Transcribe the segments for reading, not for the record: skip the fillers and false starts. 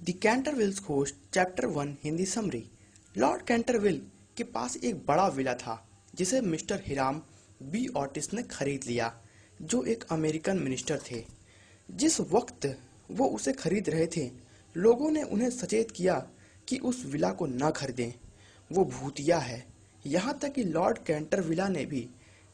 The Canterville's ghost chapter 1 Hindi summary. Lord Canterville के पास एक बड़ा विला था जिसे मिस्टर हिराम बी ऑटिस ने खरीद लिया, जो एक अमेरिकन मिनिस्टर थे। जिस वक्त वो उसे खरीद रहे थे, लोगों ने उन्हें सचेत किया कि उस विला को न खरीदें, वो भूतिया है। यहाँ तक कि लॉर्ड कैंटरविला ने भी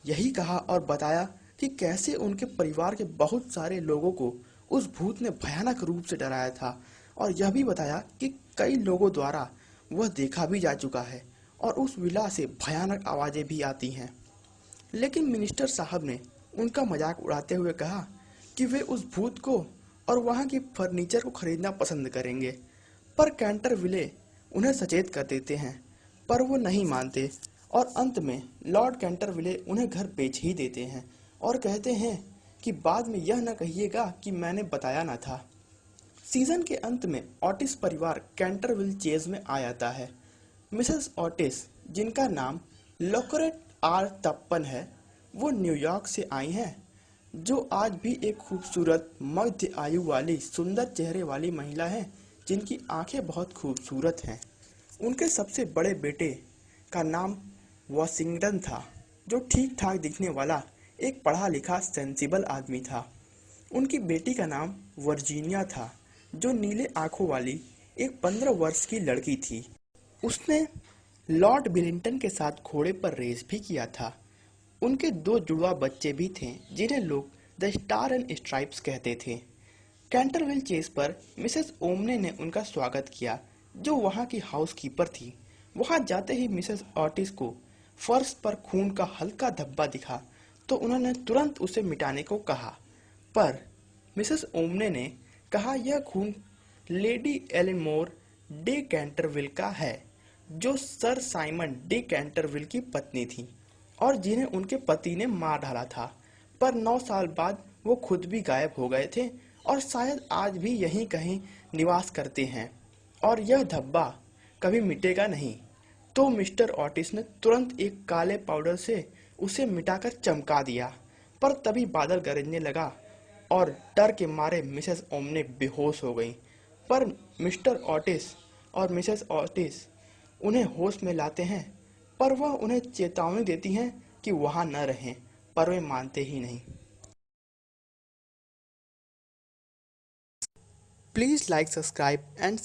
यही कहा और बताया कि कैसे उनके परिवार के बहुत सारे लोगों को उस भूत ने भयानक रूप से डराया था, और यह भी बताया कि कई लोगों द्वारा वह देखा भी जा चुका है और उस विला से भयानक आवाजें भी आती हैं। लेकिन मिनिस्टर साहब ने उनका मजाक उड़ाते हुए कहा कि वे उस भूत को और वहां की फर्नीचर को खरीदना पसंद करेंगे, पर कैंटरविले उन्हें सचेत कर देते हैं, पर वो नहीं मानते और अंत में लॉर्ड कैंटरविले उन्हें घर बेच ही देते हैं और कहते हैं कि बाद में यह न कहिएगा कि मैंने बताया न था। सीजन के अंत में ऑटिस परिवार कैंटरविल चेज में आ जाता है। मिसेस ऑटिस, जिनका नाम लोकरेट आर तप्पन है, वो न्यूयॉर्क से आई हैं, जो आज भी एक खूबसूरत मध्य आयु वाली सुंदर चेहरे वाली महिला है, जिनकी आंखें बहुत खूबसूरत हैं। उनके सबसे बड़े बेटे का नाम वॉशिंगटन था, जो ठीक ठाक दिखने वाला एक पढ़ा लिखा सेंसिबल आदमी था। उनकी बेटी का नाम वर्जीनिया था, जो नीले आंखों वाली एक 15 वर्ष की लड़की थी। उसने लॉर्ड बिलिंगटन के साथ घोड़े पर रेस भी किया था। उनके 2 जुड़वा बच्चे भी थे, जिन्हें लोग द स्टार एंड स्ट्राइप्स कहते थे। कैंटरविल चेस पर मिसेस ओमने ने उनका स्वागत किया, जो वहां की हाउसकीपर थी। वहां जाते ही मिसेस ऑटिस को फर्श पर खून का हल्का धब्बा दिखा, तो उन्होंने तुरंत उसे मिटाने को कहा, पर मिसेस ओमने ने कहा यह खून लेडी एलेनोर डे कैंटरविल का है, जो सर साइमन डे कैंटरविल की पत्नी थी और जिन्हें उनके पति ने मार डाला था। पर 9 साल बाद वो खुद भी गायब हो गए थे और शायद आज भी यहीं कहीं निवास करते हैं, और यह धब्बा कभी मिटेगा नहीं। तो मिस्टर ऑटिस ने तुरंत एक काले पाउडर से उसे मिटाकर चमका दिया, पर तभी बादल गरजने लगा और डर के मारे मिसेस ओमने बेहोश हो गईं। पर मिस्टर ऑटिस और मिसेस ऑटिस उन्हें होश में लाते हैं, पर वह उन्हें चेतावनी देती हैं कि वहां न रहें, पर वे मानते ही नहीं। Please like, subscribe and